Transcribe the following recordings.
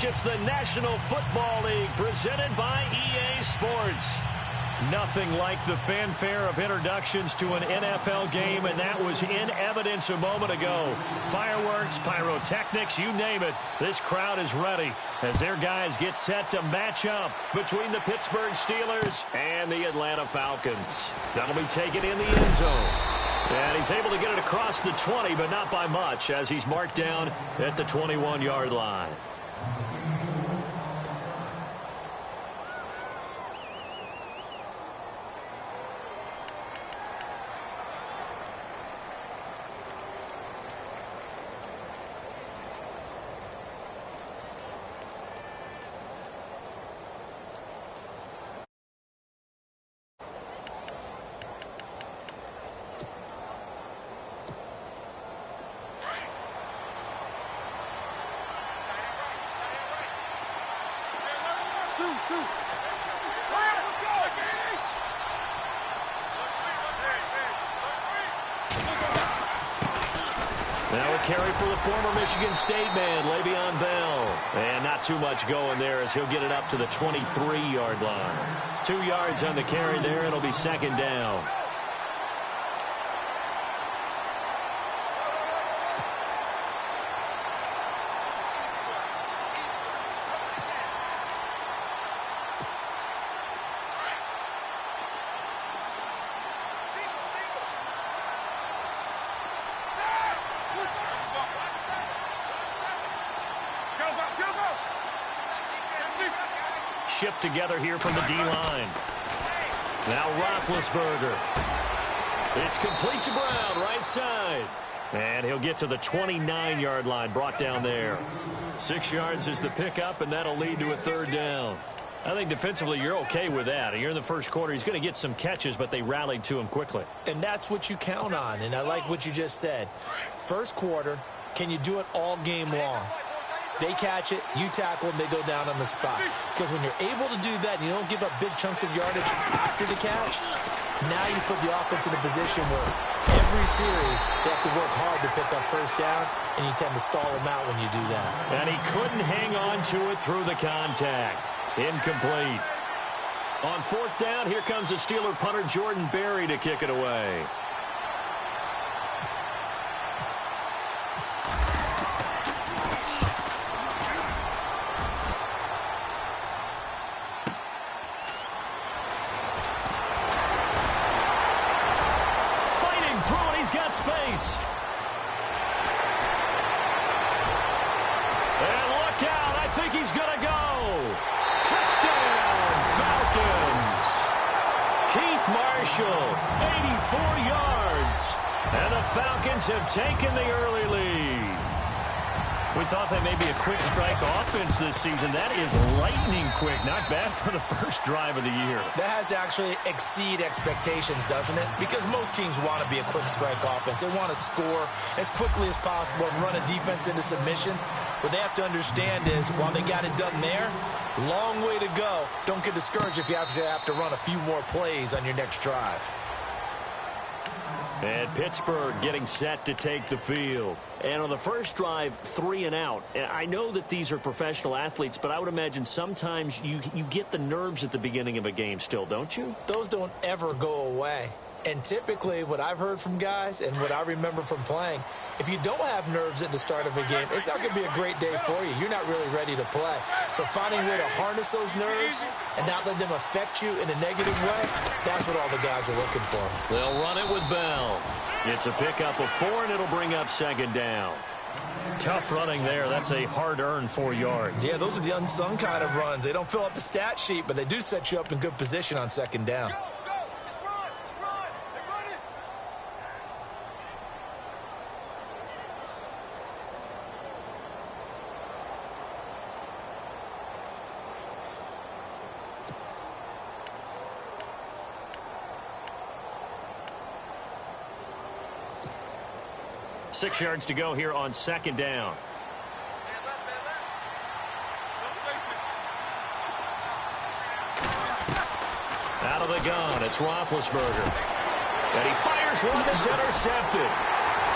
It's the National Football League presented by EA Sports. Nothing like the fanfare of introductions to an NFL game, and that was in evidence a moment ago. Fireworks, pyrotechnics, you name it. This crowd is ready as their guys get set to match up between the Pittsburgh Steelers and the Atlanta Falcons. That'll be taken in the end zone. And he's able to get it across the 20, but not by much, as he's marked down at the 21-yard line. Now a carry for the former Michigan State man, Le'Veon Bell. And not too much going there as he'll get it up to the 23-yard line. 2 yards on the carry there. It'll be second down. Shift together here from the D-line. Now Roethlisberger. It's complete to Brown, right side. And he'll get to the 29-yard line, brought down there. 6 yards is the pickup, and that'll lead to a third down. I think defensively you're okay with that. You're in the first quarter. He's going to get some catches, but they rallied to him quickly. And that's what you count on, and I like what you just said. First quarter, can you do it all game long? They catch it, you tackle them, they go down on the spot. Because when you're able to do that, you don't give up big chunks of yardage after the catch, now you put the offense in a position where every series they have to work hard to pick up first downs, and you tend to stall them out when you do that. And he couldn't hang on to it through the contact. Incomplete. On fourth down, here comes the Steeler punter Jordan Berry to kick it away. Space. And look out. I think he's going to go. Touchdown, Falcons. Keith Marshall, 84 yards. And the Falcons have taken the early lead. We thought that may be a quick strike offense this season. That is lightning quick. Not bad for the first drive of the year. That has to actually exceed expectations, doesn't it? Because most teams want to be a quick strike offense. They want to score as quickly as possible and run a defense into submission. What they have to understand is, while they got it done there, long way to go. Don't get discouraged if you have to run a few more plays on your next drive. And Pittsburgh getting set to take the field. And on the first drive, 3 and out. And I know that these are professional athletes, but I would imagine sometimes you get the nerves at the beginning of a game still, don't you? Those don't ever go away. And typically what I've heard from guys and what I remember from playing, if you don't have nerves at the start of a game, it's not going to be a great day for you. You're not really ready to play. So finding a way to harness those nerves and not let them affect you in a negative way, that's what all the guys are looking for. They'll run it with Bell. It's a pickup of 4, and it'll bring up second down. Tough running there. That's a hard-earned 4 yards. Yeah, those are the unsung kind of runs. They don't fill up the stat sheet, but they do set you up in good position on second down. Six yards to go here on second down. Out of the gun, it's Roethlisberger. And he fires one that's intercepted.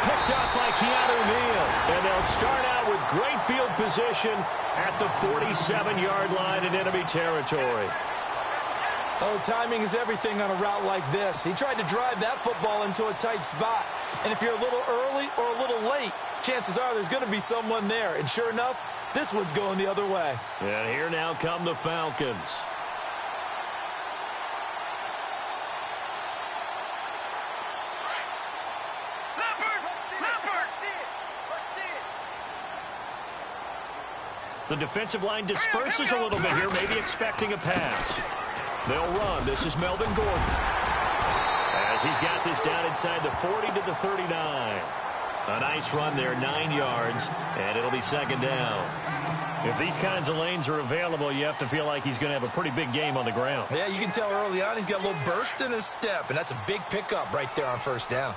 Picked up by Keanu Neal. And they'll start out with great field position at the 47-yard line in enemy territory. Oh, timing is everything on a route like this. He tried to drive that football into a tight spot. And if you're a little early or a little late, chances are there's going to be someone there. And sure enough, this one's going the other way. And here now come the Falcons. The defensive line disperses a little bit here, maybe expecting a pass. They'll run. This is Melvin Gordon. As he's got this down inside the 40 to the 39. A nice run there, 9 yards, and it'll be second down. If these kinds of lanes are available, you have to feel like he's going to have a pretty big game on the ground. Yeah, you can tell early on he's got a little burst in his step, and that's a big pickup right there on first down.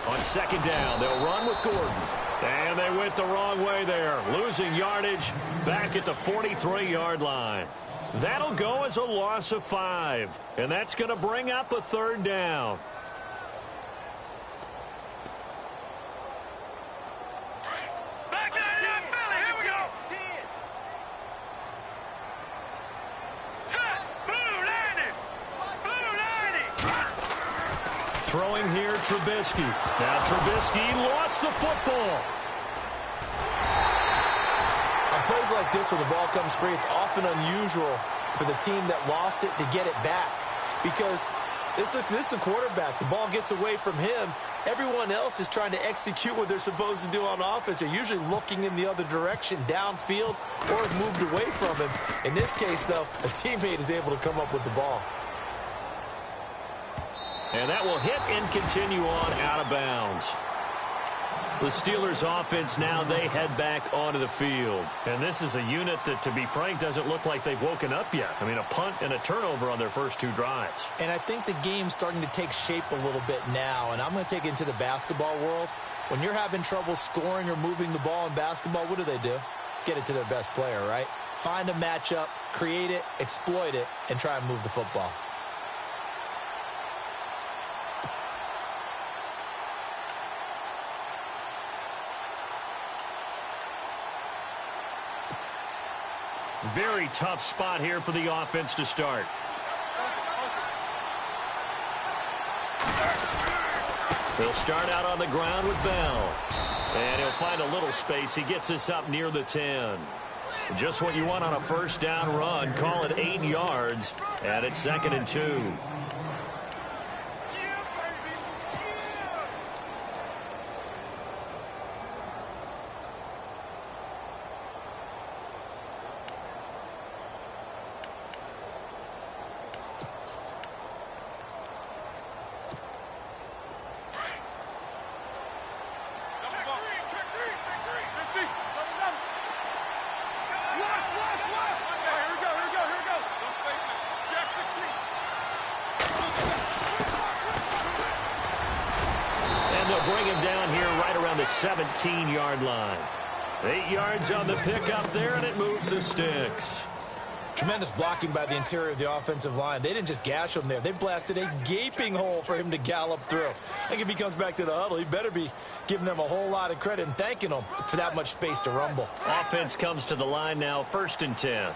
On second down, they'll run with Gordon. And they went the wrong way there, losing yardage back at the 43-yard line. That'll go as a loss of 5, and that's going to bring up a third down. Back to that Philly. Here we go. 10. Blue 90. Throwing here, Trubisky. Now Trubisky lost the football. On plays like this where the ball comes free, it's often unusual for the team that lost it to get it back. Because this is the quarterback. The ball gets away from him. Everyone else is trying to execute what they're supposed to do on offense. They're usually looking in the other direction, downfield, or have moved away from him. In this case, though, a teammate is able to come up with the ball. And that will hit and continue on out of bounds. The Steelers offense now, they head back onto the field. And this is a unit that, to be frank, doesn't look like they've woken up yet. I mean, a punt and a turnover on their first 2 drives. And I think the game's starting to take shape a little bit now. And I'm going to take it into the basketball world. When you're having trouble scoring or moving the ball in basketball, what do? Get it to their best player, right? Find a matchup, create it, exploit it, and try and move the football. Very tough spot here for the offense to start. They'll start out on the ground with Bell. And he'll find a little space. He gets us up near the 10. Just what you want on a first down run. Call it 8 yards. And it's 2nd and 2. Bring him down here right around the 17-yard line. 8 yards on the pickup there, and it moves the sticks. Tremendous blocking by the interior of the offensive line. They didn't just gash him there. They blasted a gaping hole for him to gallop through. I think if he comes back to the huddle, he better be giving them a whole lot of credit and thanking them for that much space to rumble. Offense comes to the line now, 1st and 10.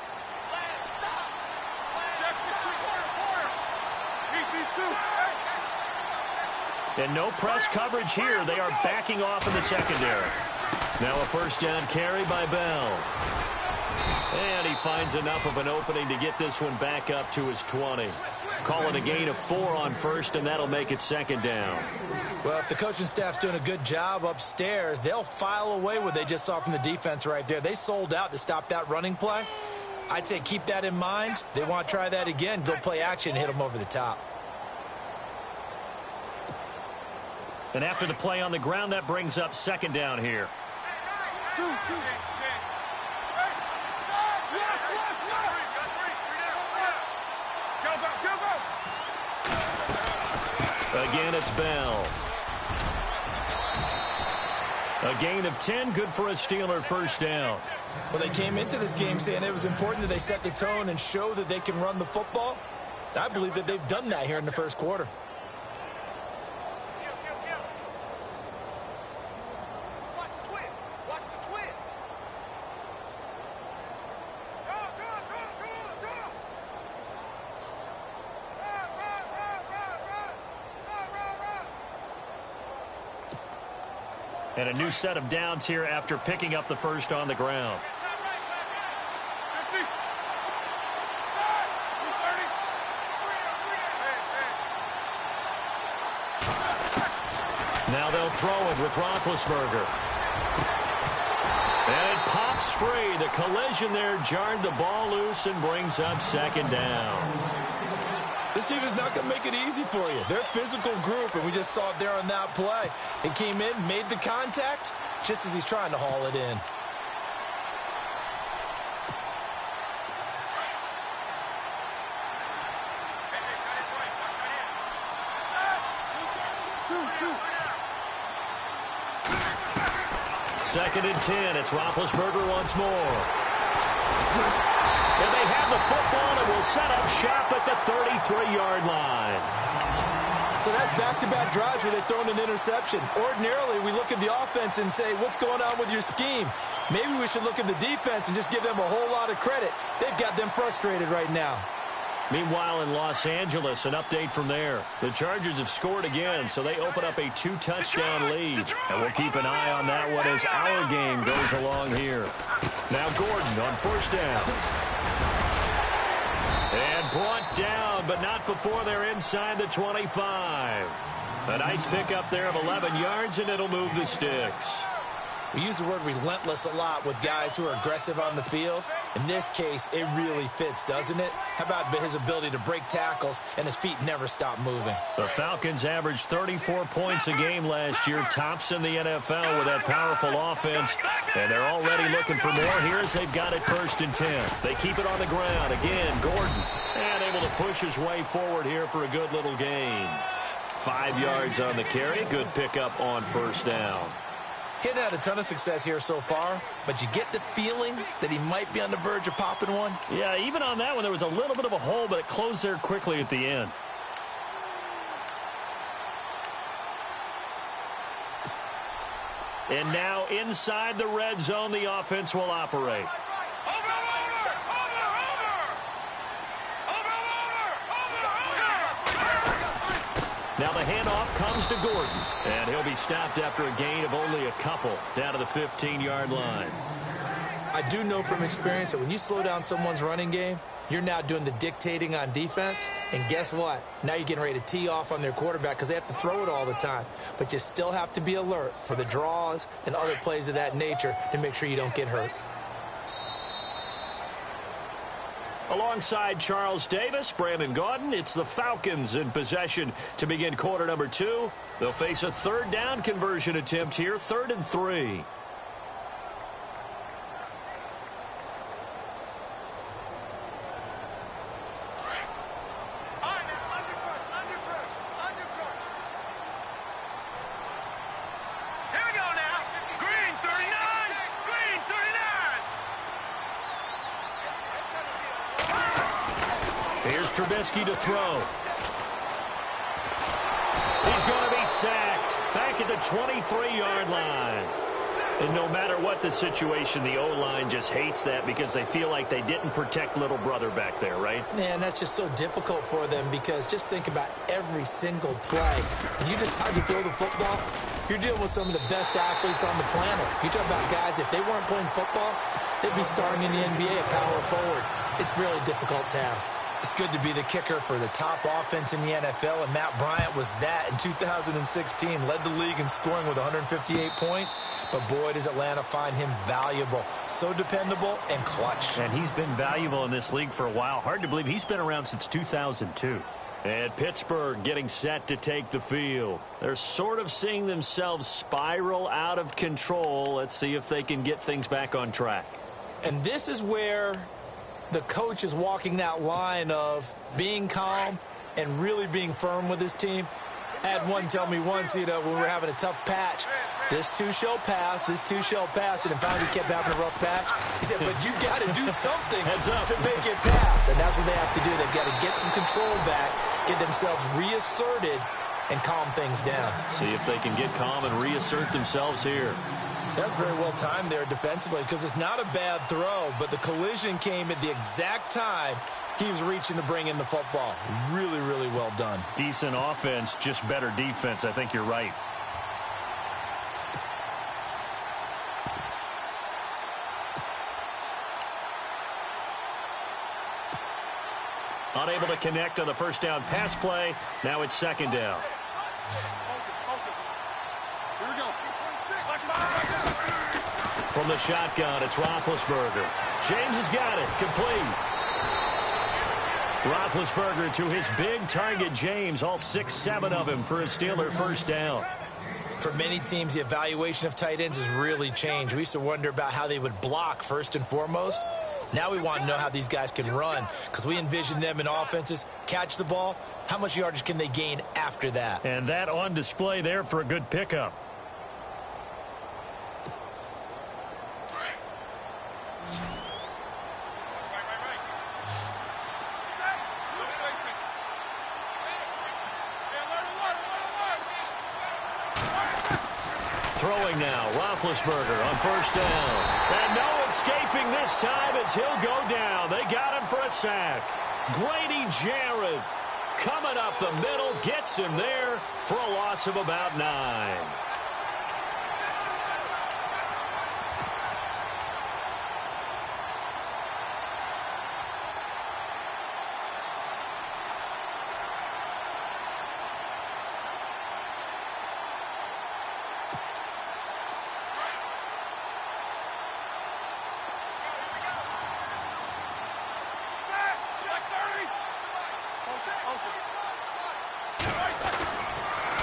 And no press coverage here. They are backing off in the secondary. Now a first down carry by Bell. And he finds enough of an opening to get this one back up to his 20. Call it a gain of 4 on first, and that'll make it 2nd down. Well, if the coaching staff's doing a good job upstairs, they'll file away what they just saw from the defense right there. They sold out to stop that running play. I'd say keep that in mind. They want to try that again. Go play action, hit them over the top. And after the play on the ground, that brings up 2nd down here. Again, it's Bell. A gain of 10, good for a Steeler first down. Well, they came into this game saying it was important that they set the tone and show that they can run the football. And I believe that they've done that here in the first quarter. And a new set of downs here after picking up the first on the ground. Now they'll throw it with Roethlisberger. And it pops free. The collision there jarred the ball loose and brings up second down. This team is not going to make it easy for you. They're a physical group, and we just saw it there on that play. He came in, made the contact, just as he's trying to haul it in. Second and 10. It's Roethlisberger once more. And they have the football and will set up shop at the 33-yard line. So that's back-to-back drives where they've thrown an interception. Ordinarily, we look at the offense and say, what's going on with your scheme? Maybe we should look at the defense and just give them a whole lot of credit. They've got them frustrated right now. Meanwhile, in Los Angeles, an update from there. The Chargers have scored again, so they open up a 2-touchdown lead. And we'll keep an eye on that one as our game goes along here. Now Gordon on first down. And brought down, but not before they're inside the 25. A nice pickup there of 11 yards, and it'll move the sticks. We use the word relentless a lot with guys who are aggressive on the field. In this case, it really fits, doesn't it? How about his ability to break tackles and his feet never stop moving? The Falcons averaged 34 points a game last year, tops in the NFL with that powerful offense. And they're already looking for more here as they've got it first and 10. They keep it on the ground. Again, Gordon. And able to push his way forward here for a good little gain. 5 yards on the carry. Good pickup on first down. He hadn't had a ton of success here so far, but you get the feeling that he might be on the verge of popping one. Yeah, even on that one, there was a little bit of a hole, but it closed there quickly at the end. And now inside the red zone, the offense will operate. Now the handoff comes to Gordon, and he'll be stopped after a gain of only a couple down to the 15-yard line. I do know from experience that when you slow down someone's running game, you're now doing the dictating on defense, and guess what? Now you're getting ready to tee off on their quarterback because they have to throw it all the time. But you still have to be alert for the draws and other plays of that nature to make sure you don't get hurt. Alongside Charles Davis, Brandon Gaudin, it's the Falcons in possession to begin quarter number 2. They'll face a third down conversion attempt here, 3rd and 3. Here's Trubisky to throw. He's going to be sacked back at the 23-yard line. And no matter what the situation, the O-line just hates that because they feel like they didn't protect little brother back there, right? Man, that's just so difficult for them because just think about every single play. When you decide to throw the football, you're dealing with some of the best athletes on the planet. You talk about guys, if they weren't playing football, they'd be starting in the NBA at power forward. It's a really difficult task. It's good to be the kicker for the top offense in the NFL, and Matt Bryant was that in 2016. Led the league in scoring with 158 points, but boy, does Atlanta find him valuable. So dependable and clutch. And he's been valuable in this league for a while. Hard to believe he's been around since 2002. And Pittsburgh getting set to take the field. They're sort of seeing themselves spiral out of control. Let's see if they can get things back on track. And this is where the coach is walking that line of being calm and really being firm with his team. I had one tell me once, when we were having a tough patch, this too shall pass, and then finally kept having a rough patch. He said, but you got to do something to make it pass, and that's what they have to do. They've got to get some control back, get themselves reasserted, and calm things down. See if they can get calm and reassert themselves here. That's very well timed there defensively because it's not a bad throw, but the collision came at the exact time he was reaching to bring in the football. Really, really well done. Decent offense, just better defense. I think you're right. Unable to connect on the first down pass play. Now it's second down. Here we go. From the shotgun, it's Roethlisberger. James has got it. Complete. Roethlisberger to his big target, James. All 6-7 of him for a Steeler first down. For many teams, the evaluation of tight ends has really changed. We used to wonder about how they would block first and foremost. Now we want to know how these guys can run because we envision them in offenses, catch the ball. How much yardage can they gain after that? And that on display there for a good pickup. Throwing now, Roethlisberger on first down. And no escaping this time as he'll go down. They got him for a sack. Grady Jarrett coming up the middle, gets him there for a loss of about 9.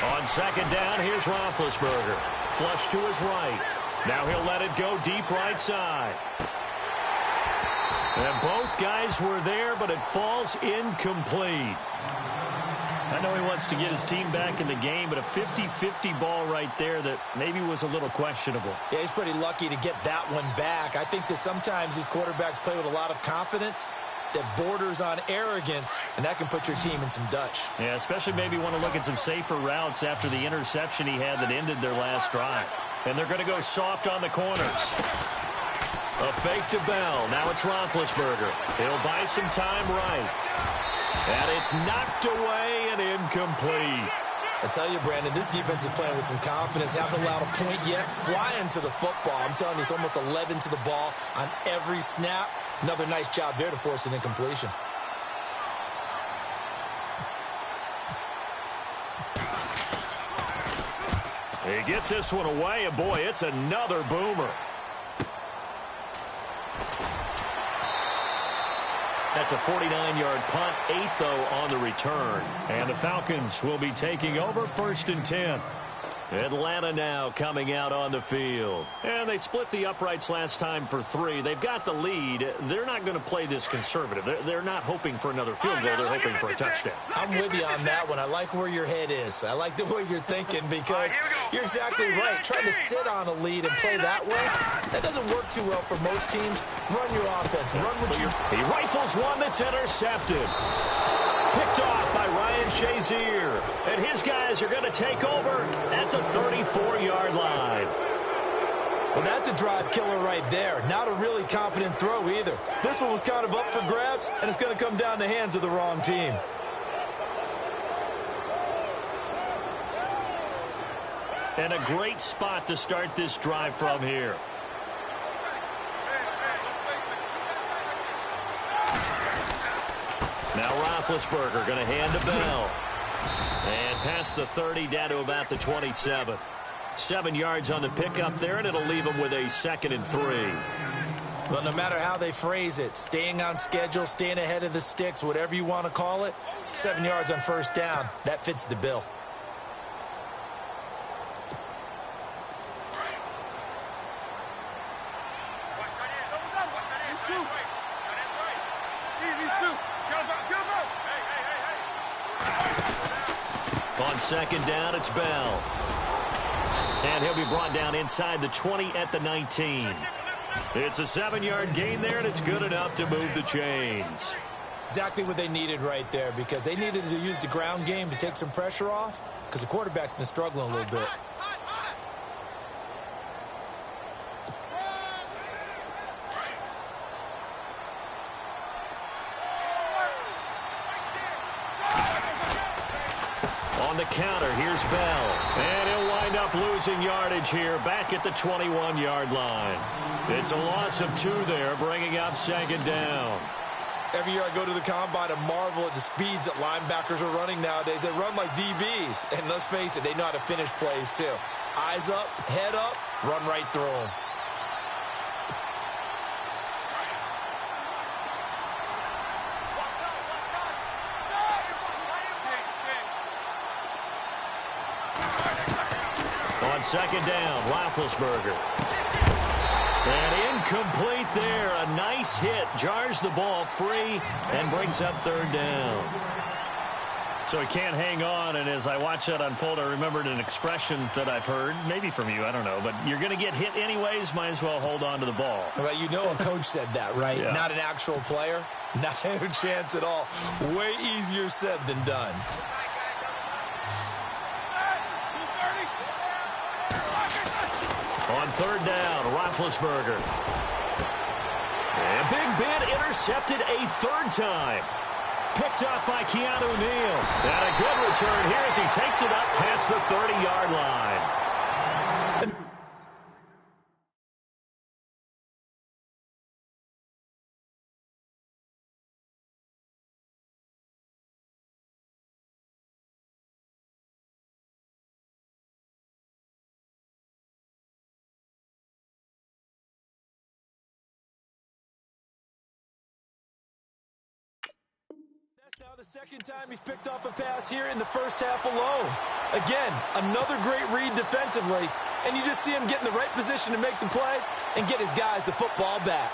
On second down, here's Roethlisberger. Flush to his right. Now he'll let it go deep right side. And both guys were there, but it falls incomplete. I know he wants to get his team back in the game, but a 50-50 ball right there that maybe was a little questionable. Yeah, he's pretty lucky to get that one back. I think that sometimes these quarterbacks play with a lot of confidence that borders on arrogance, and that can put your team in some Dutch. Yeah, especially maybe want to look at some safer routes after the interception he had that ended their last drive. And they're going to go soft on the corners. A fake to Bell. Now it's Roethlisberger. He'll buy some time right. And it's knocked away and incomplete. I tell you, Brandon, this defense is playing with some confidence. Haven't allowed a point yet. Flying to the football. I'm telling you, it's almost 11 to the ball on every snap. Another nice job there to force an incompletion. He gets this one away, and boy, it's another boomer. That's a 49-yard punt, 8, though, on the return. And the Falcons will be taking over 1st and 10. Atlanta now coming out on the field. And they split the uprights last time for 3. They've got the lead. They're not going to play this conservative. They're not hoping for another field goal. They're hoping for a touchdown. I'm with you on that one. I like where your head is. I like the way you're thinking because you're exactly right. Trying to sit on a lead and play that way, that doesn't work too well for most teams. Run your offense. Run what you... He rifles one that's intercepted. Picked off by Ryan Shazier. And his guys are going to take over at the 34-yard line. Well, that's a drive killer right there. Not a really confident throw either. This one was kind of up for grabs, and it's going to come down the hands of the wrong team. And a great spot to start this drive from here. Now Roethlisberger going to hand to Bell. And past the 30 down to about the 27. 7 yards on the pickup there, and it'll leave them with a 2nd and 3. Well, no matter how they phrase it, staying on schedule, staying ahead of the sticks, whatever you want to call it, 7 yards on first down, that fits the bill. On second down, it's Bell. And he'll be brought down inside the 20 at the 19. It's a 7-yard gain there, and it's good enough to move the chains. Exactly what they needed right there, because they needed to use the ground game to take some pressure off, because the quarterback's been struggling a little bit. On the counter, here's Bell. And he'll wind up losing yardage here back at the 21-yard line. It's a loss of 2 there, bringing up second down. Every year I go to the combine and marvel at the speeds that linebackers are running nowadays. They run like DBs. And let's face it, they know how to finish plays too. Eyes up, head up, run right through them. On second down, Roethlisberger. And incomplete there. A nice hit. Jars the ball free and brings up third down. So he can't hang on, and as I watch that unfold, I remembered an expression that I've heard, maybe from you, I don't know, but you're going to get hit anyways, might as well hold on to the ball. Well, you know a coach said that, right? Yeah. Not an actual player. Not a chance at all. Way easier said than done. On third down, Roethlisberger. And Big Ben intercepted a third time. Picked up by Keanu Neal. And a good return here as he takes it up past the 30-yard line. Now the second time he's picked off a pass here in the first half alone. Again, another great read defensively, and you just see him get in the right position to make the play and get his guys the football back.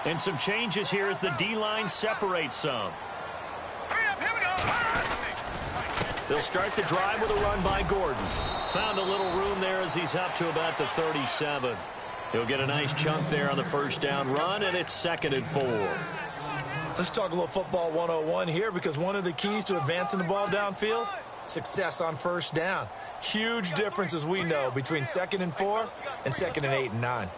And some changes here as the D-line separates some. Here we go. They'll start the drive with a run by Gordon. Found a little room there as he's up to about the 37. He'll get a nice chunk there on the first down run, and it's 2nd and 4. Let's talk a little football 101 here, because one of the keys to advancing the ball downfield, success on first down. Huge difference, as we know, between 2nd and 4 and 2nd and 8 and 9.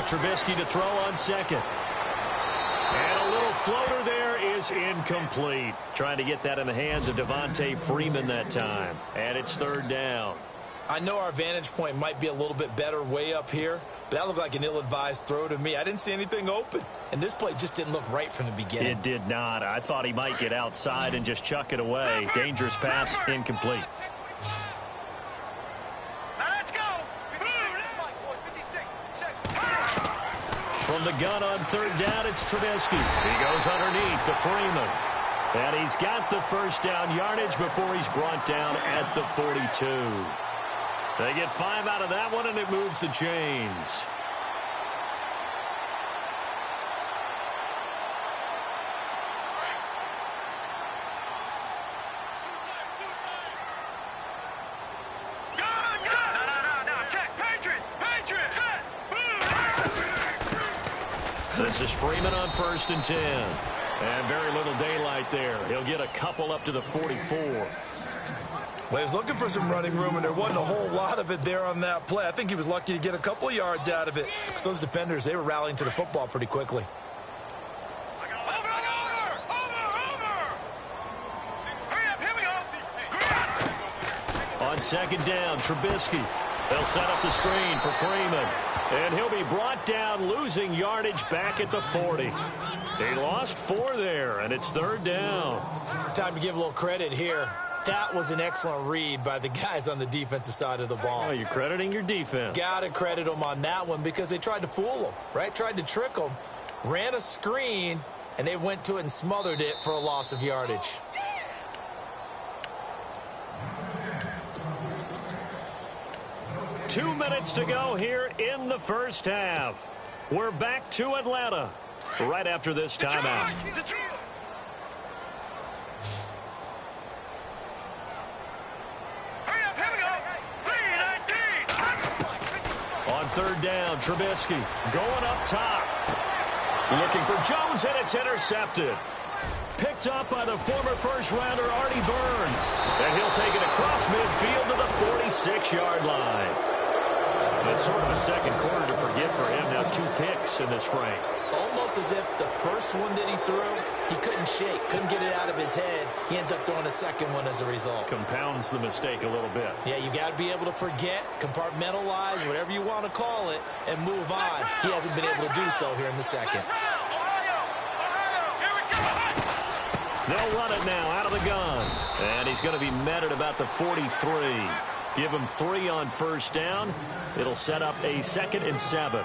Trubisky to throw on second. And a little floater there is incomplete. Trying to get that in the hands of Devontae Freeman that time. And it's third down. I know our vantage point might be a little bit better way up here, but that looked like an ill-advised throw to me. I didn't see anything open, and this play just didn't look right from the beginning. It did not. I thought he might get outside and just chuck it away. Dangerous pass, incomplete. From the gun on third down, it's Trubisky. He goes underneath to Freeman. And he's got the first down yardage before he's brought down at the 42. They get 5 out of that one, and it moves the chains. This is Freeman on 1st and 10. And very little daylight there. He'll get a couple up to the 44. Well, he was looking for some running room, and there wasn't a whole lot of it there on that play. I think he was lucky to get a couple of yards out of it, because those defenders, they were rallying to the football pretty quickly. On second down, Trubisky. They'll set up the screen for Freeman. And he'll be brought down, losing yardage back at the 40. He lost 4 there, and it's third down. Time to give a little credit here. That was an excellent read by the guys on the defensive side of the ball. Oh, you're crediting your defense. Got to credit them on that one because they tried to fool them, right? Tried to trick them, ran a screen, and they went to it and smothered it for a loss of yardage. Two minutes to go here in the first half. We're back to Atlanta right after this timeout. On third down, Trubisky going up top. Looking for Jones, and it's intercepted. Picked up by the former first-rounder Artie Burns. And he'll take it across midfield to the 46-yard line. It's sort of a second quarter to forget for him. Now 2 picks in this frame. Almost as if the first one that he threw, he couldn't shake, couldn't get it out of his head. He ends up throwing a second one as a result. Compounds the mistake a little bit. Yeah, you got to be able to forget, compartmentalize, whatever you want to call it, and move on. He hasn't been able to do so here in the second. They'll run it now out of the gun. And he's going to be met at about the 43. Give him 3 on first down. It'll set up a 2nd and 7.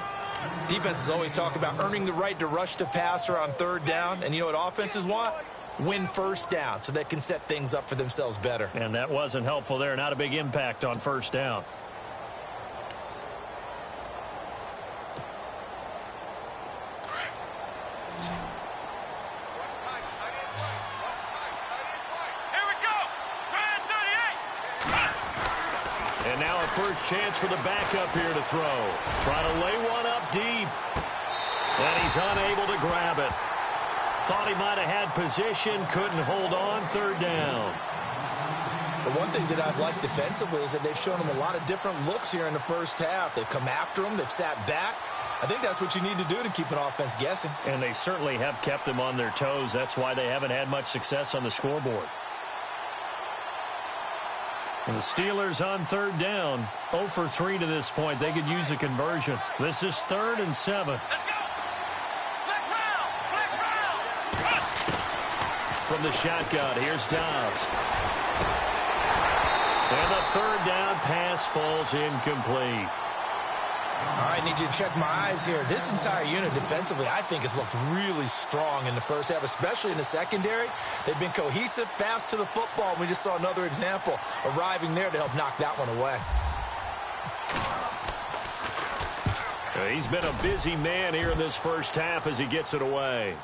Defenses always talk about earning the right to rush the passer on third down. And you know what offenses want? Win first down so they can set things up for themselves better. And that wasn't helpful there. Not a big impact on first down. And now a first chance for the backup here to throw. Trying to lay one up deep. And he's unable to grab it. Thought he might have had position, couldn't hold on, third down. The one thing that I've liked defensively is that they've shown him a lot of different looks here in the first half. They've come after him, they've sat back. I think that's what you need to do to keep an offense guessing. And they certainly have kept them on their toes. That's why they haven't had much success on the scoreboard. And the Steelers on third down, 0 for 3 to this point. They could use a conversion. This is 3rd and 7. From the shotgun, here's Dobbs. And the third down pass falls incomplete. All right, need you to check my eyes here. This entire unit defensively, I think, has looked really strong in the first half, especially in the secondary. They've been cohesive, fast to the football. We just saw another example arriving there to help knock that one away. He's been a busy man here in this first half as he gets it away.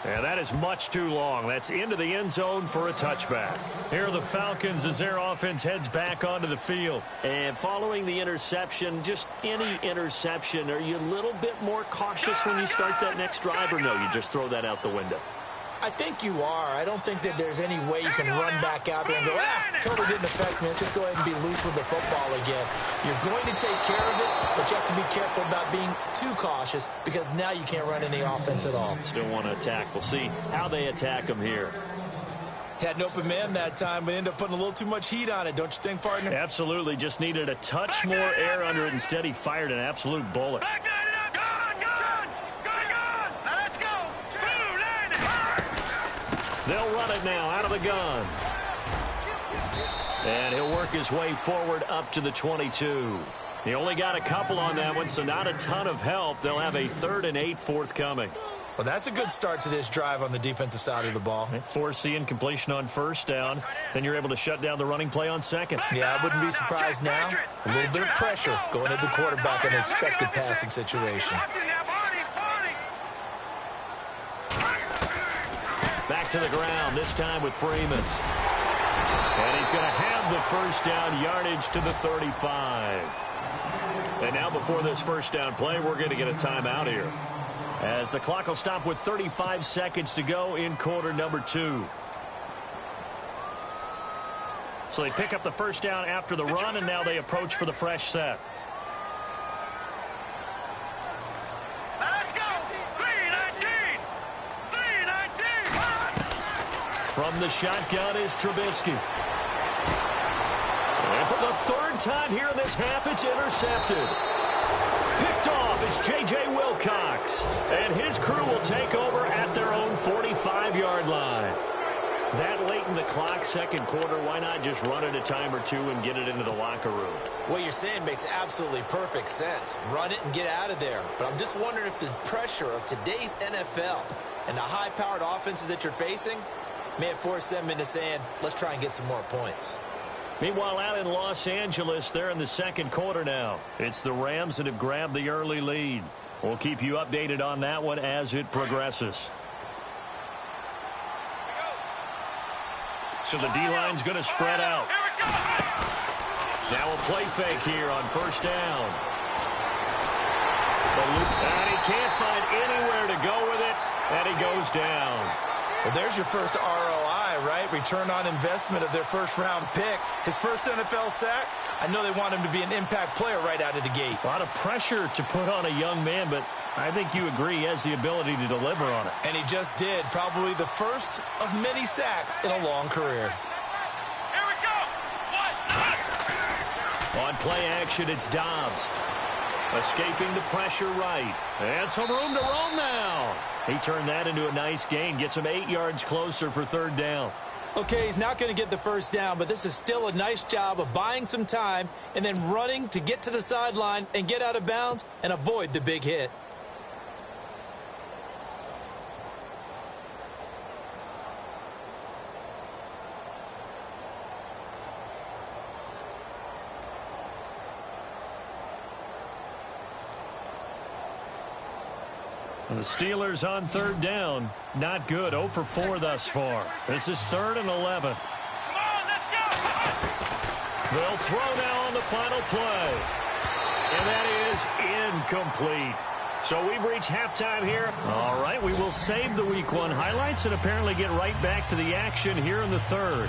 And that is much too long. That's into the end zone for a touchback. Here are the Falcons as their offense heads back onto the field. And following the interception, just any interception, are you a little bit more cautious when you start that next drive, or no, you just throw that out the window? I think you are. I don't think that there's any way you can run back out there and go, totally didn't affect me. Let's just go ahead and be loose with the football again. You're going to take care of it, but you have to be careful about being too cautious because now you can't run any offense at all. Still want to attack. We'll see how they attack him here. Had an open man that time, but ended up putting a little too much heat on it, don't you think, partner? Absolutely. Just needed a touch more air under it. Instead, he fired an absolute bullet. They'll run it now out of the gun. And he'll work his way forward up to the 22. He only got a couple on that one, so not a ton of help. They'll have a 3rd and 8 forthcoming. Well, that's a good start to this drive on the defensive side of the ball. Force the incompletion on first down. Then you're able to shut down the running play on second. Yeah, I wouldn't be surprised now. A little bit of pressure going at the quarterback in an expected passing situation. Back to the ground, this time with Freeman. And he's going to have the first down, yardage to the 35. And now before this first down play, we're going to get a timeout here, as the clock will stop with 35 seconds to go in quarter number 2. So they pick up the first down after the run, and now they approach for the fresh set. From the shotgun is Trubisky. And for the 3rd time here in this half, it's intercepted. Picked off is J.J. Wilcox. And his crew will take over at their own 45-yard line. That late in the clock, second quarter. Why not just run it a time or two and get it into the locker room? What you're saying makes absolutely perfect sense. Run it and get out of there. But I'm just wondering if the pressure of today's NFL and the high-powered offenses that you're facing may force them into saying, let's try and get some more points. Meanwhile, out in Los Angeles, they're in the second quarter now. It's the Rams that have grabbed the early lead. We'll keep you updated on that one as it progresses. So the D-line's going to spread out. Now a play fake here on first down. And he can't find anywhere to go with it, and he goes down. Well, there's your first ROI, right? Return on investment of their first-round pick. His first NFL sack, I know they want him to be an impact player right out of the gate. A lot of pressure to put on a young man, but I think you agree he has the ability to deliver on it. And he just did. Probably the first of many sacks in a long career. Here we go. On play action, it's Dobbs. Escaping the pressure right. And some room to roam now. He turned that into a nice gain. Gets him 8 yards closer for third down. Okay, he's not going to get the first down, but this is still a nice job of buying some time and then running to get to the sideline and get out of bounds and avoid the big hit. The Steelers on third down. Not good. 0 for 4 thus far. This is 3rd and 11. Come on, let's go. They'll throw now on the final play. And that is incomplete. So we've reached halftime here. All right, we will save the Week 1 highlights and apparently get right back to the action here in the third.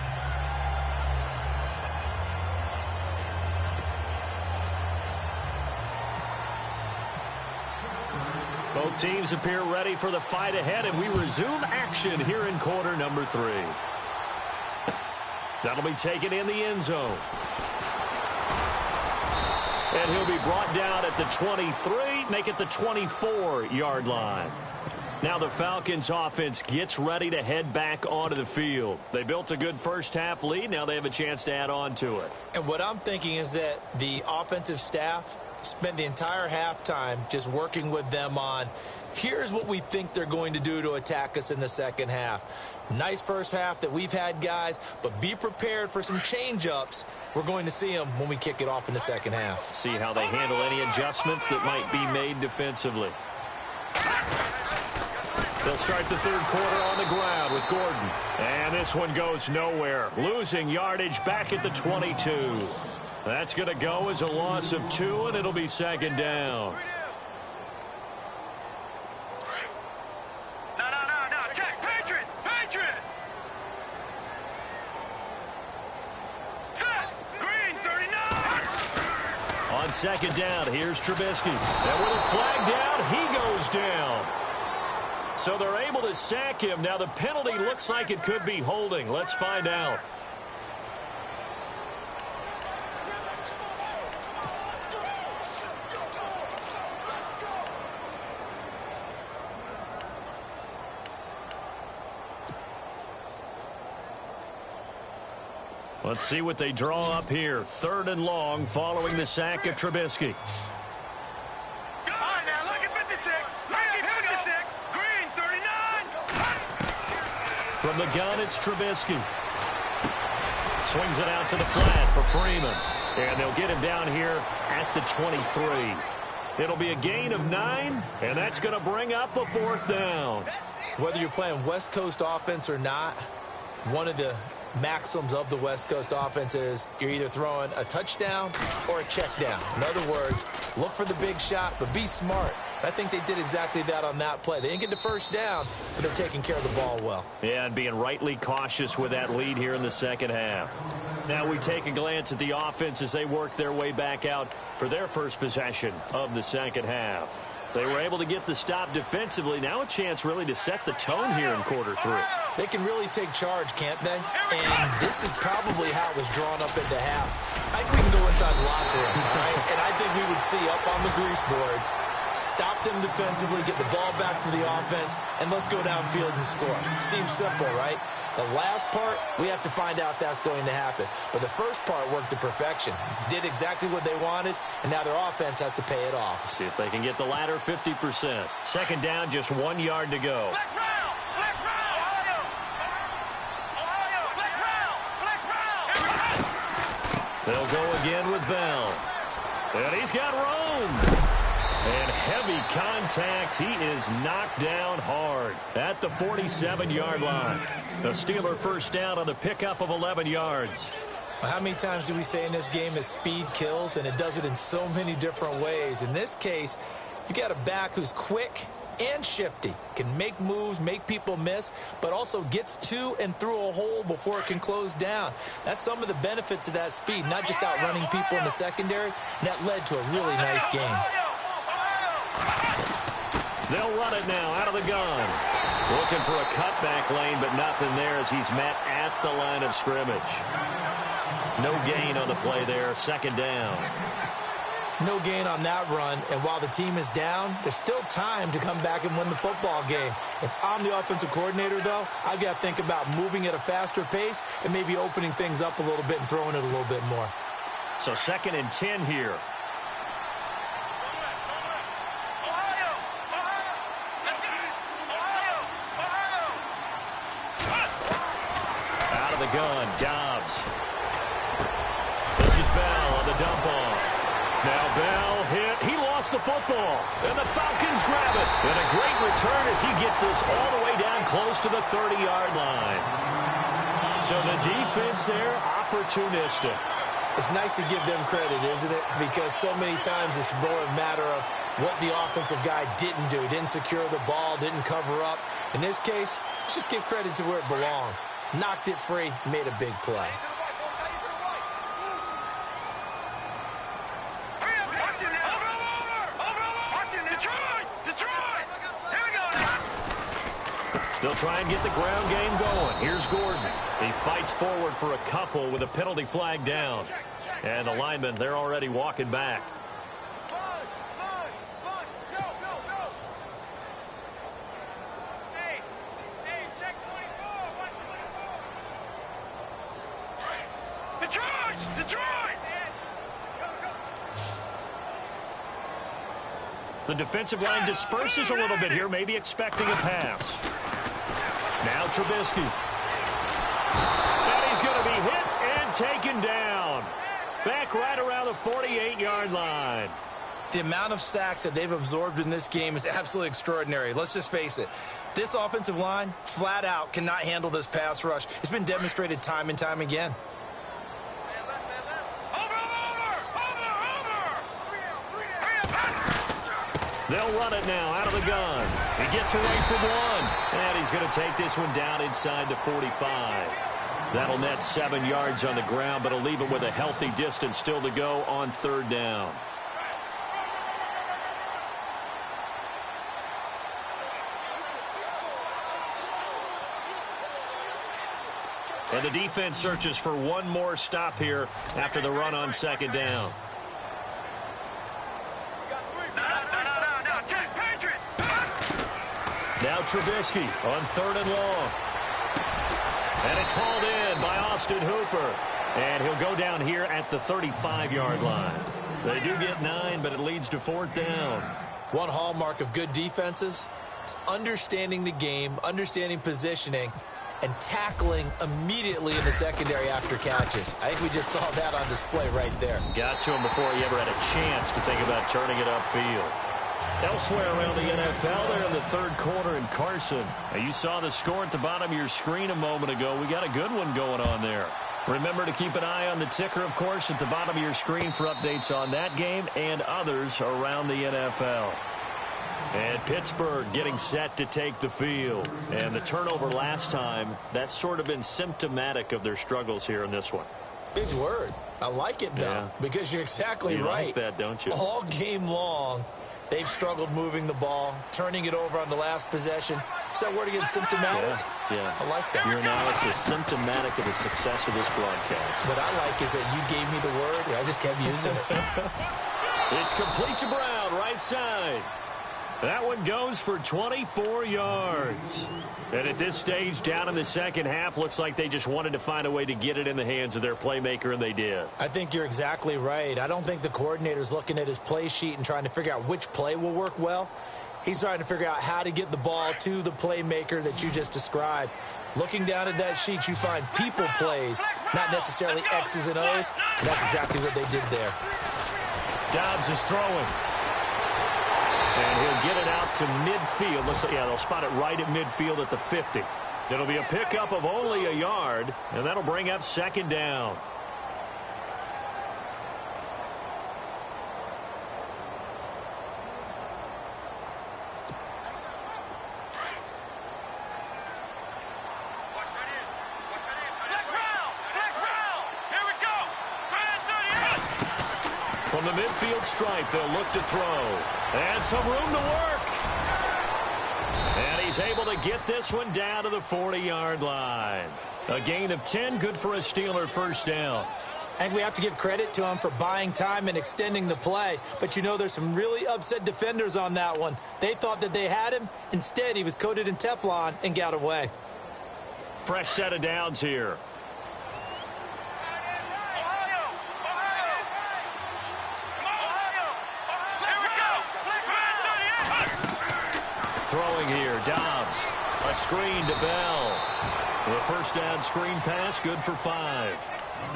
Both teams appear ready for the fight ahead, and we resume action here in quarter number 3. That'll be taken in the end zone. And he'll be brought down at the 23, make it the 24-yard line. Now the Falcons offense gets ready to head back onto the field. They built a good first-half lead. Now they have a chance to add on to it. And what I'm thinking is that the offensive staff spent the entire halftime just working with them on, here's what we think they're going to do to attack us in the second half. Nice first half that we've had, guys, but be prepared for some change-ups. We're going to see them when we kick it off in the second half. See how they handle any adjustments that might be made defensively. They'll start the third quarter on the ground with Gordon. And this one goes nowhere. Losing yardage back at the 22. That's going to go as a loss of 2, and it'll be second down. No. Check. Patriot. Set. Green, 39. On second down, here's Trubisky. And with a flag down, he goes down. So they're able to sack him. Now the penalty looks like it could be holding. Let's find out. Let's see what they draw up here. 3rd and long following the sack of Trubisky. All right, now look at 56. Look at 56. Green, 39. From the gun, it's Trubisky. Swings it out to the flat for Freeman. And they'll get him down here at the 23. It'll be a gain of 9, and that's going to bring up a 4th down. Whether you're playing West Coast offense or not, one of the maxims of the West Coast offense is you're either throwing a touchdown or a check down. In other words, look for the big shot, but be smart. I think they did exactly that on that play. They didn't get the first down, but they're taking care of the ball well. Yeah, and being rightly cautious with that lead here in the second half. Now we take a glance at the offense as they work their way back out for their first possession of the second half. They were able to get the stop defensively. Now a chance really to set the tone here in quarter 3. They can really take charge, can't they? And this is probably how it was drawn up at the half. I think we can go inside the locker room, all right? And I think we would see up on the grease boards, stop them defensively, get the ball back for the offense, and let's go downfield and score. Seems simple, right? The last part, we have to find out that's going to happen. But the first part worked to perfection. Did exactly what they wanted, and now their offense has to pay it off. See if they can get the latter 50%. Second down, just 1 yard to go. They'll go again with Bell. And he's got room. And heavy contact. He is knocked down hard at the 47-yard line. The Steeler first down on the pickup of 11 yards. Well, how many times do we say in this game that speed kills, and it does it in so many different ways? In this case, you got a back who's quick and shifty, can make moves, make people miss, but also gets to and through a hole before it can close down. That's some of the benefits of that speed, not just outrunning people in the secondary, and that led to a really nice game. They'll run it now out of the gun. Looking for a cutback lane, but nothing there as he's met at the line of scrimmage. No gain on the play there, second down. No gain on that run, and while the team is down, there's still time to come back and win the football game. If I'm the offensive coordinator, though, I've got to think about moving at a faster pace and maybe opening things up a little bit and throwing it a little bit more. So 2nd and 10 here. Out of the gun, Dobbs. This is Bell on the dump off. Now Bell hit. He lost the football. And the Falcons grab it. And a great return as he gets this all the way down close to the 30-yard line. So the defense there, opportunistic. It's nice to give them credit, isn't it? Because so many times it's more a matter of what the offensive guy didn't do. Didn't secure the ball, didn't cover up. In this case, let's just give credit to where it belongs. Knocked it free, made a big play. They'll try and get the ground game going. Here's Gordon. He fights forward for a couple with a penalty flag down. And the linemen, they're already walking back. The defensive line disperses a little bit here, maybe expecting a pass. Now Trubisky. And he's going to be hit and taken down. Back right around the 48-yard line. The amount of sacks that they've absorbed in this game is absolutely extraordinary. Let's just face it. This offensive line, flat out, cannot handle this pass rush. It's been demonstrated time and time again. They'll run it now out of the gun. He gets away from one. And he's going to take this one down inside the 45. That'll net 7 yards on the ground, but it'll leave him with a healthy distance still to go on 3rd down. And the defense searches for one more stop here after the run on 2nd down. Now Trubisky on 3rd and long. And it's hauled in by Austin Hooper. And he'll go down here at the 35-yard line. They do get 9, but it leads to 4th down. One hallmark of good defenses is understanding the game, understanding positioning, and tackling immediately in the secondary after catches. I think we just saw that on display right there. Got to him before he ever had a chance to think about turning it upfield. Elsewhere around the NFL, they're in the 3rd quarter in Carson. Now, you saw the score at the bottom of your screen a moment ago. We got a good one going on there. Remember to keep an eye on the ticker, of course, at the bottom of your screen for updates on that game and others around the NFL. And Pittsburgh getting set to take the field. And the turnover last time, that's sort of been symptomatic of their struggles here in this one. Big word. I like it, though, because you're exactly right. You like that, don't you? All game long, they've struggled moving the ball, turning it over on the last possession. Is that word again, symptomatic? Yeah. I like that. Your analysis symptomatic of the success of this broadcast. What I like is that you gave me the word, and I just kept using it. It's complete to Brown, right side. That one goes for 24 yards. And at this stage, down in the second half, looks like they just wanted to find a way to get it in the hands of their playmaker, and they did. I think you're exactly right. I don't think the coordinator's looking at his play sheet and trying to figure out which play will work well. He's trying to figure out how to get the ball to the playmaker that you just described. Looking down at that sheet, you find people plays, not necessarily X's and O's, and that's exactly what they did there. Dobbs is throwing. And he'll get it out to midfield. Looks like, yeah, they'll spot it right at midfield at the 50. It'll be a pickup of only a yard, and that'll bring up second down. From the midfield stripe, they'll look to throw. And some room to work. And he's able to get this one down to the 40-yard line. A gain of 10, good for a Steeler first down. I think we have to give credit to him for buying time and extending the play. But, you know, there's some really upset defenders on that one. They thought that they had him. Instead, he was coated in Teflon and got away. Fresh set of downs here. Throwing here, Dobbs. A screen to Bell. The first down screen pass, good for 5.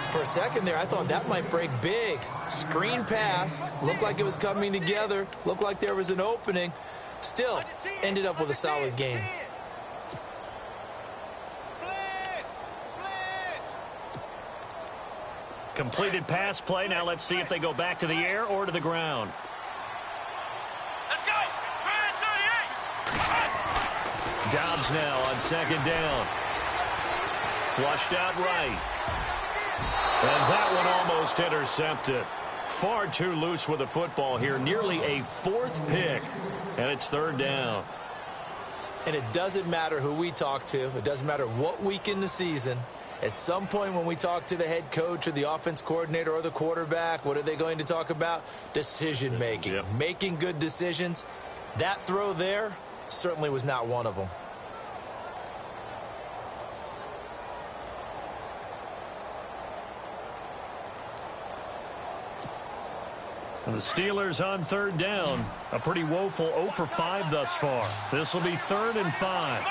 For a second there, I thought that might break big. Screen pass, looked like it was coming together, looked like there was an opening. Still, ended up with a solid game. Completed pass play. Now let's see if they go back to the air or to the ground. Dobbs now on second down. Flushed out right. And that one almost intercepted. Far too loose with the football here. Nearly a 4th pick. And it's third down. And it doesn't matter who we talk to. It doesn't matter what week in the season. At some point when we talk to the head coach or the offense coordinator or the quarterback, what are they going to talk about? Decision making. Yep. Making good decisions. That throw there certainly was not one of them. And the Steelers on third down. A pretty woeful 0 for 5 thus far. This will be 3rd and 5.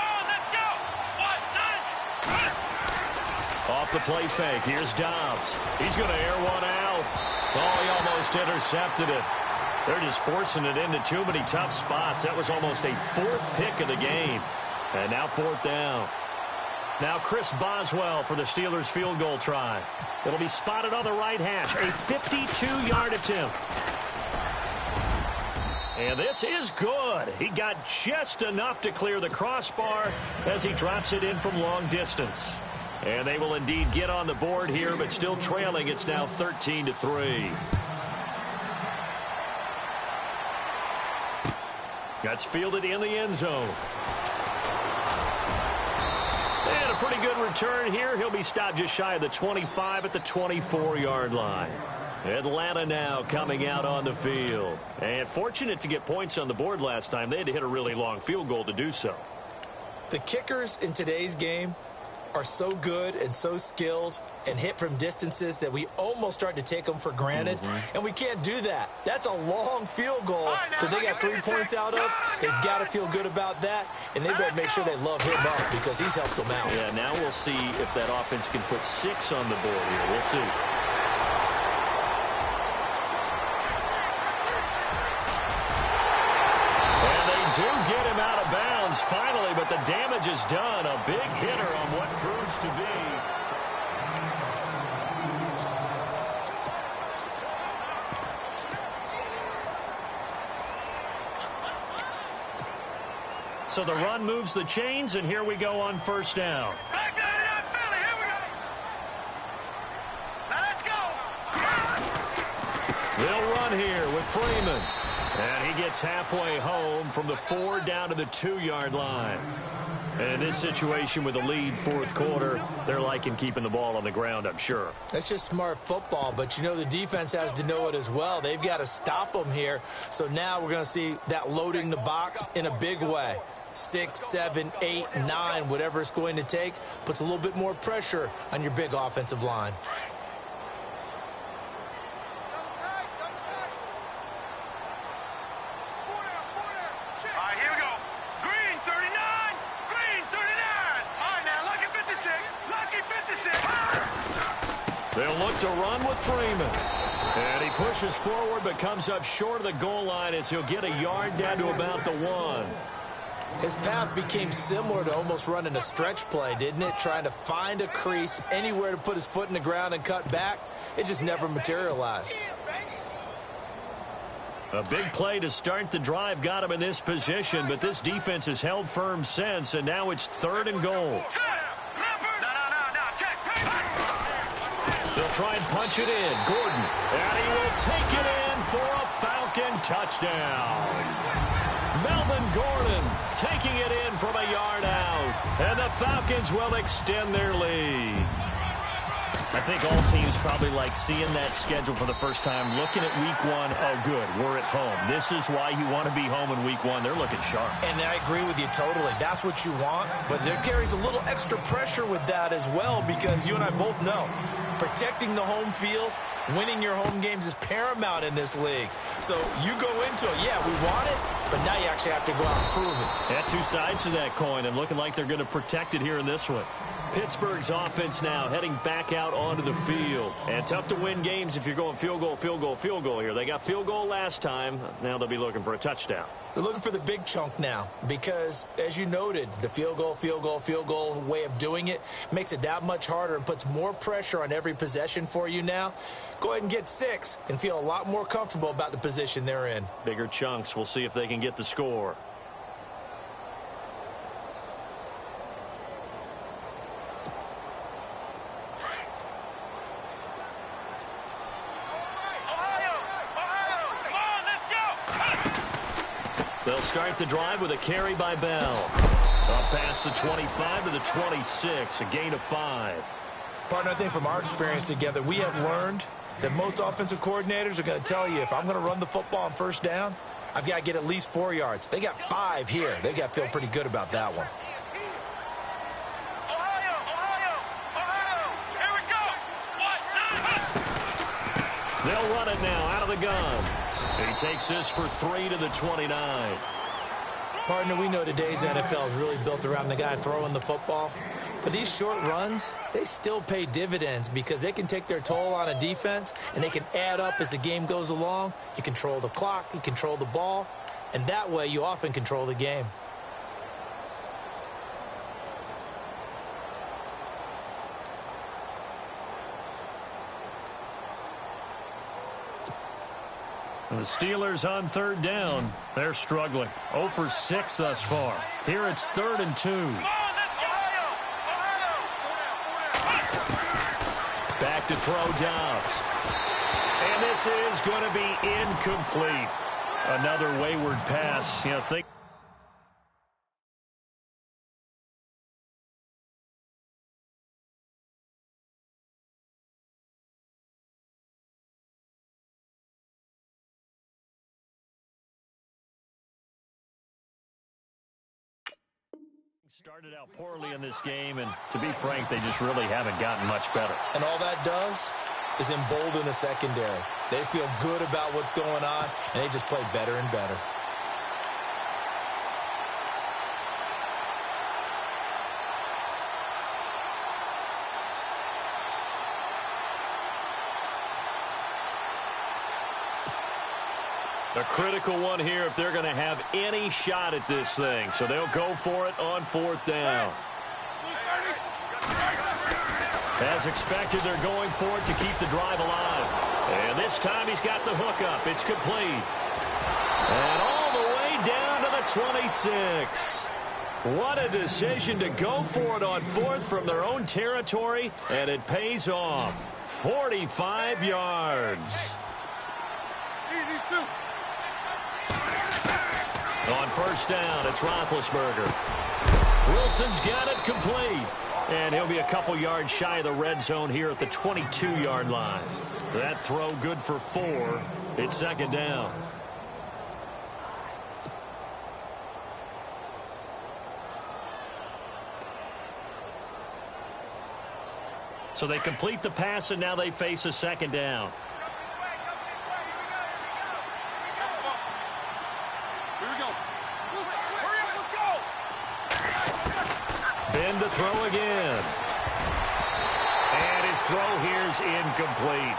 Off the play fake. Here's Dobbs. He's going to air one out. Oh, he almost intercepted it. They're just forcing it into too many tough spots. That was almost a 4th pick of the game. And now 4th down. Now Chris Boswell for the Steelers field goal try. It'll be spotted on the right hash. A 52-yard attempt. And this is good. He got just enough to clear the crossbar as he drops it in from long distance. And they will indeed get on the board here, but still trailing. It's now 13-3. That's fielded in the end zone. And a pretty good return here. He'll be stopped just shy of the 25 at the 24-yard line. Atlanta now coming out on the field. And fortunate to get points on the board last time. They had to hit a really long field goal to do so. The kickers in today's game are so good and so skilled and hit from distances that we almost start to take them for granted. And we can't do that. That's a long field goal that they got 3 points out of. They've got to feel good about that, and they better make sure they love him up because he's helped them out. Yeah, now we'll see if that offense can put 6 on the board here. We'll see. And they do get him out of bounds finally, but the damage is done. A big hitter on what proves to be. So the run moves the chains, and here we go on first down. They'll run here with Freeman. And he gets halfway home from the 4 down to the 2-yard line. And in this situation with a lead fourth quarter, they're liking keeping the ball on the ground, I'm sure. That's just smart football, but you know the defense has to know it as well. They've got to stop them here. So now we're going to see that loading the box in a big way. 6, 7, 8, 9, whatever it's going to take, puts a little bit more pressure on your big offensive line. They'll look to run with Freeman. And he pushes forward but comes up short of the goal line as he'll get a yard down to about the 1. His path became similar to almost running a stretch play, didn't it? Trying to find a crease, anywhere to put his foot in the ground and cut back. It just never materialized. A big play to start the drive got him in this position, but this defense has held firm since, and now it's 3rd and goal. They'll try and punch it in. Gordon. And he will take it in for a Falcon touchdown. Melvin Gordon taking it in from a yard out. And the Falcons will extend their lead. I think all teams probably like seeing that schedule for the first time, looking at week 1. Oh, good, we're at home. This is why you want to be home in week 1. They're looking sharp. And I agree with you totally. That's what you want. But there carries a little extra pressure with that as well, because you and I both know protecting the home field, winning your home games is paramount in this league. So you go into it, yeah, we want it, but now you actually have to go out and prove it. Yeah, 2 sides to that coin, and looking like they're going to protect it here in this one. Pittsburgh's offense now heading back out onto the field. And tough to win games if you're going field goal, field goal, field goal here. They got field goal last time. Now they'll be looking for a touchdown. They're looking for the big chunk now because, as you noted, the field goal way of doing it makes it that much harder and puts more pressure on every possession for you now. Go ahead and get 6 and feel a lot more comfortable about the position they're in. Bigger chunks. We'll see if they can get the score. They'll start the drive with a carry by Bell. Up past the 25 to the 26, a gain of 5. Partner, I think from our experience together, we have learned that most offensive coordinators are going to tell you, if I'm going to run the football on first down, I've got to get at least 4 yards. They got 5 here. They got to feel pretty good about that one. They'll run it now out of the gun. He takes this for 3 to the 29. Partner, we know today's NFL is really built around the guy throwing the football. But these short runs, they still pay dividends because they can take their toll on a defense and they can add up as the game goes along. You control the clock, you control the ball, and that way you often control the game. The Steelers on 3rd down. They're struggling. 0 for 6 thus far. Here it's 3rd and 2. Back to throw Dobbs. And this is going to be incomplete. Another wayward pass. You know, think. Started out poorly in this game, and to be frank, they just really haven't gotten much better. And all that does is embolden the secondary. They feel good about what's going on, and they just play better and better. The critical one here if they're going to have any shot at this thing. So they'll go for it on 4th down. As expected, they're going for it to keep the drive alive. And this time he's got the hook up. It's complete. And all the way down to the 26. What a decision to go for it on 4th from their own territory. And it pays off. 45 yards. On 1st down, it's Roethlisberger. Wilson's got it complete. And he'll be a couple yards shy of the red zone here at the 22-yard line. That throw good for 4. It's second down. So they complete the pass, and now they face a second down. Ben to throw again. And his throw here's incomplete.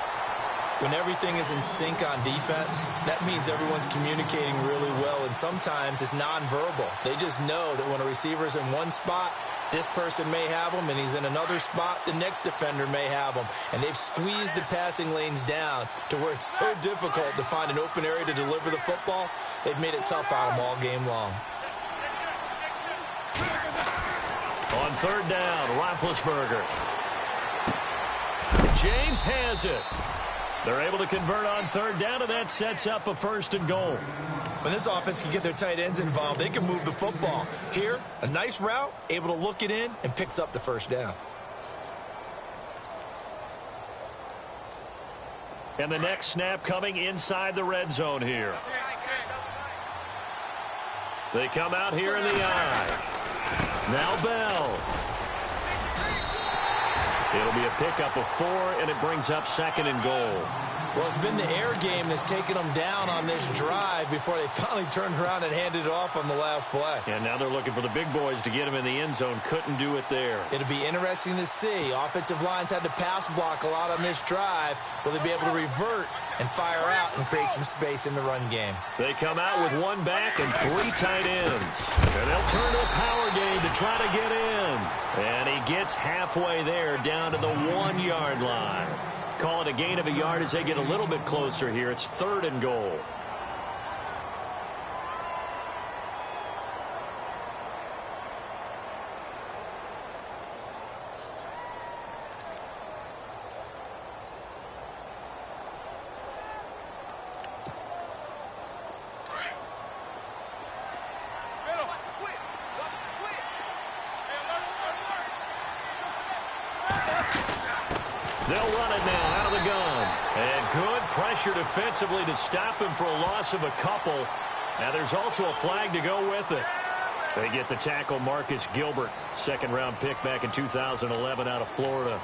When everything is in sync on defense, that means everyone's communicating really well, and sometimes it's nonverbal. They just know that when a receiver's in one spot, this person may have him, and he's in another spot, the next defender may have him. And they've squeezed the passing lanes down to where it's so difficult to find an open area to deliver the football. They've made it tough on them all game long. On third down, Roethlisberger. James has it. They're able to convert on third down, and that sets up a first and goal. When this offense can get their tight ends involved, they can move the football. Here, a nice route, able to look it in, and picks up the first down. And the next snap coming inside the red zone here. They come out here in the eye. Now Bell. It'll be a pickup of 4, and it brings up second and goal. Well, it's been the air game that's taken them down on this drive before they finally turned around and handed it off on the last play. And now they're looking for the big boys to get him in the end zone. Couldn't do it there. It'll be interesting to see. Offensive lines had to pass block a lot on this drive. Will they be able to revert and fire out and create some space in the run game? They come out with 1 back and 3 tight ends. And they'll turn to a power game to try to get in. And he gets halfway there down to the 1-yard line. Call it a gain of a yard as they get a little bit closer here. It's third and goal. They'll run it now out of the gun. And good pressure defensively to stop him for a loss of a couple. Now there's also a flag to go with it. They get the tackle, Marcus Gilbert. Second-round pick back in 2011 out of Florida.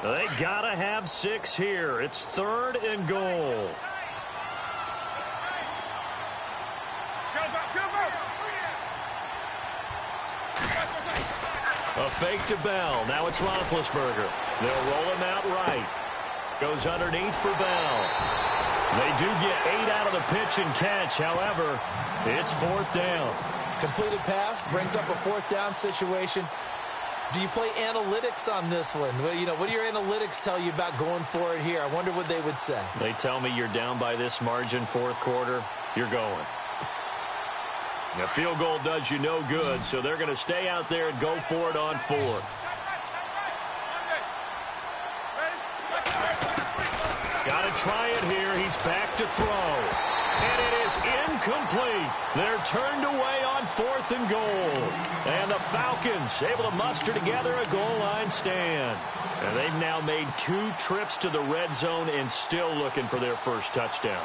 They gotta have 6 here. It's third and goal. A fake to Bell. Now it's Roethlisberger. They'll roll him out right. Goes underneath for Bell. They do get 8 out of the pitch and catch. However, it's fourth down. Completed pass brings up a fourth down situation. Do you play analytics on this one? Well, you know, what do your analytics tell you about going for it here? I wonder what they would say. They tell me you're down by this margin, fourth quarter, you're going. A field goal does you no good, so they're going to stay out there and go for it on fourth. Got to try it here. He's back to throw. And it is incomplete. They're turned away on fourth and goal. And the Falcons able to muster together a goal line stand. And they've now made 2 trips to the red zone and still looking for their first touchdown.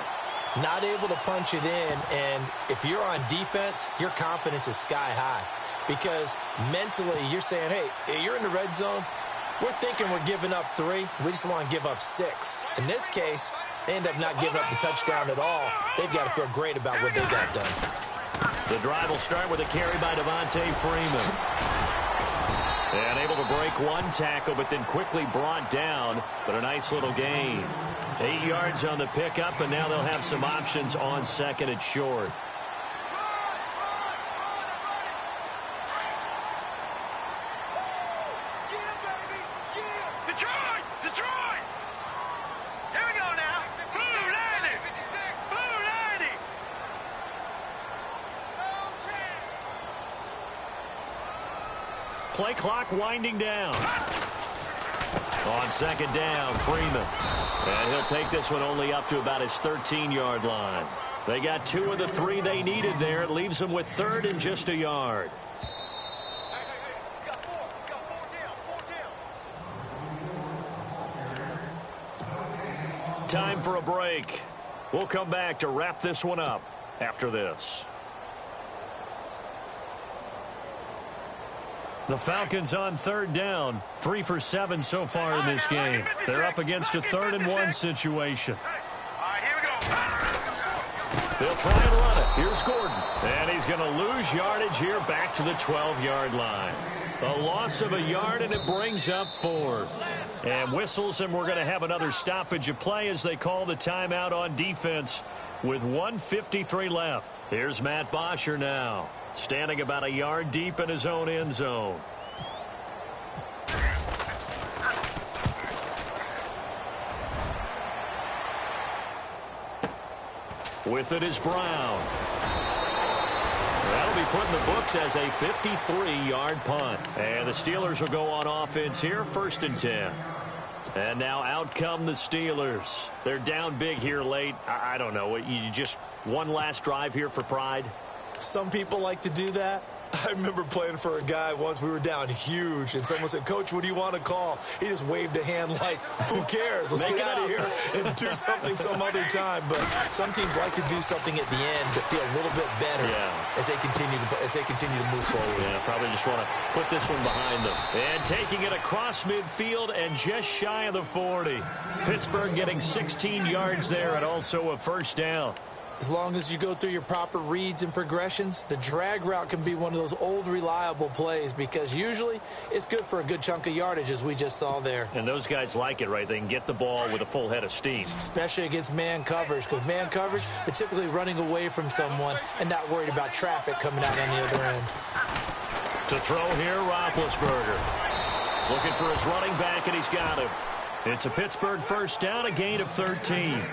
Not able to punch it in, and if you're on defense, your confidence is sky high. Because mentally, you're saying, hey, you're in the red zone. We're thinking we're giving up 3. We just want to give up 6. In this case, they end up not giving up the touchdown at all. They've got to feel great about what they got done. The drive will start with a carry by Devontae Freeman. And able to break 1 tackle, but then quickly brought down. But a nice little gain. 8 yards on the pickup, and now they'll have some options on second and short. Play clock winding down. On second down, Freeman. And he'll take this one only up to about his 13-yard line. They got 2 of the 3 they needed there. It leaves them with 3rd and just a yard. Time for a break. We'll come back to wrap this one up after this. The Falcons on 3rd down, 3 for 7 so far in this game. They're up against a 3rd and 1 situation. They'll try and run it. Here's Gordon. And he's going to lose yardage here back to the 12-yard line. A loss of a yard, and it brings up 4th. And whistles, and we're going to have another stoppage of play as they call the timeout on defense with 1:53 left. Here's Matt Bosher now, standing about a yard deep in his own end zone. With it is Brown. That'll be put in the books as a 53-yard punt. And the Steelers will go on offense here, 1st and 10. And now out come the Steelers. They're down big here late. I don't know. You just one last drive here for pride? Some people like to do that. I remember playing for a guy once. We were down huge, and someone said, "Coach, what do you want to call?" He just waved a hand like, "Who cares? Let's get out of here and do something some other time." But some teams like to do something at the end, but feel a little bit better as they continue to move forward. Yeah, probably just want to put this one behind them. And taking it across midfield and just shy of the 40. Pittsburgh getting 16 yards there and also a 1st down. As long as you go through your proper reads and progressions, the drag route can be one of those old reliable plays because usually it's good for a good chunk of yardage, as we just saw there. And those guys like it, right? They can get the ball with a full head of steam. Especially against man coverage, because man coverage, they're typically running away from someone and not worried about traffic coming out on the other end. To throw here, Roethlisberger. Looking for his running back, and he's got him. It's a Pittsburgh 1st down, a gain of 13.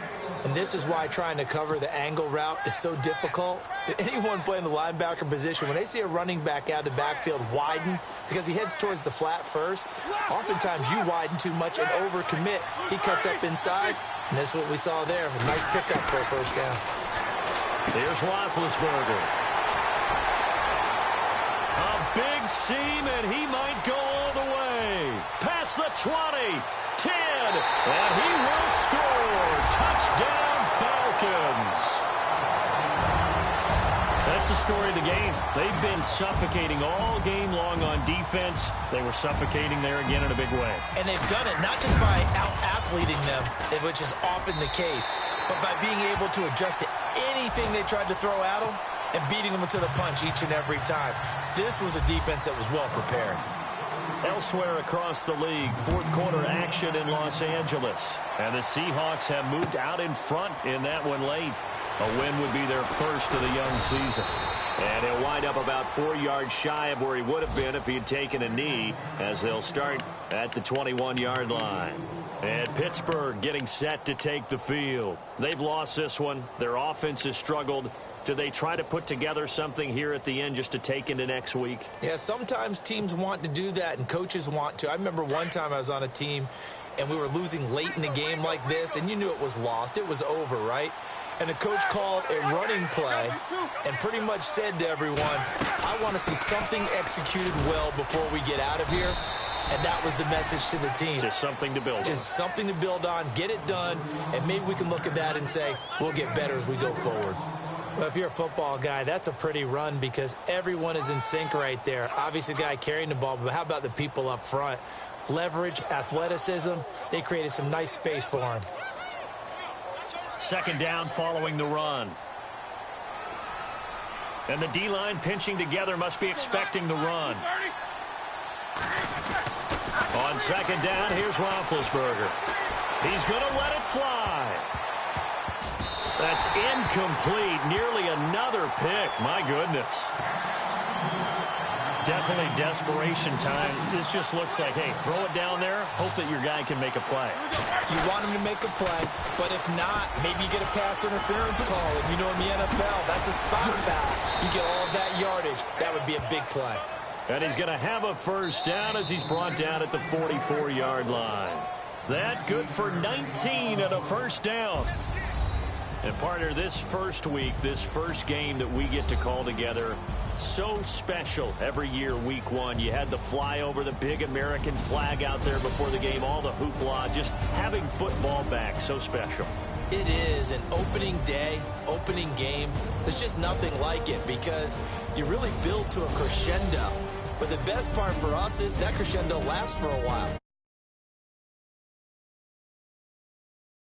And this is why trying to cover the angle route is so difficult. Anyone playing the linebacker position, when they see a running back out of the backfield widen, because he heads towards the flat first, oftentimes you widen too much and overcommit. He cuts up inside, and that's what we saw there. A nice pickup for a 1st down. Here's Roethlisberger. A big seam, and he might go all the way. Past the 20. 10, and he will score. Touchdown, Falcons. That's the story of the game. They've been suffocating all game long on defense. They were suffocating there again in a big way. And they've done it not just by out-athleting them, which is often the case, but by being able to adjust to anything they tried to throw at them and beating them into the punch each and every time. This was a defense that was well prepared. Elsewhere across the league, 4th quarter action in Los Angeles. And the Seahawks have moved out in front in that one late. A win would be their 1st of the young season. And he'll wind up about 4 yards shy of where he would have been if he had taken a knee, as they'll start at the 21-yard line. And Pittsburgh getting set to take the field. They've lost this one. Their offense has struggled. Do they try to put together something here at the end just to take into next week? Yeah, sometimes teams want to do that and coaches want to. I remember one time I was on a team and we were losing late in the game like this, and you knew it was lost. It was over, right? And the coach called a running play and pretty much said to everyone, I want to see something executed well before we get out of here. And that was the message to the team. Just something to build on. Just something to build on, get it done, and maybe we can look at that and say, we'll get better as we go forward. Well, if you're a football guy, that's a pretty run because everyone is in sync right there. Obviously, the guy carrying the ball, but how about the people up front? Leverage, athleticism, they created some nice space for him. 2nd down following the run. And the D-line pinching together must be expecting the run. On 2nd down, here's Roethlisberger. He's going to let it fly. That's incomplete. Nearly another pick. My goodness. Definitely desperation time. This just looks like, hey, throw it down there. Hope that your guy can make a play. You want him to make a play, but if not, maybe you get a pass interference call. And you know in the NFL, that's a spot foul. You get all of that yardage. That would be a big play. And he's going to have a first down as he's brought down at the 44-yard line. That good for 19 and a first down. And partner, this first week, this first game that we get to call together, so special every year, week one. You had the flyover, the big American flag out there before the game, all the hoopla, just having football back, so special. It is an opening day, opening game. There's just nothing like it because you really build to a crescendo. But the best part for us is that crescendo lasts for a while.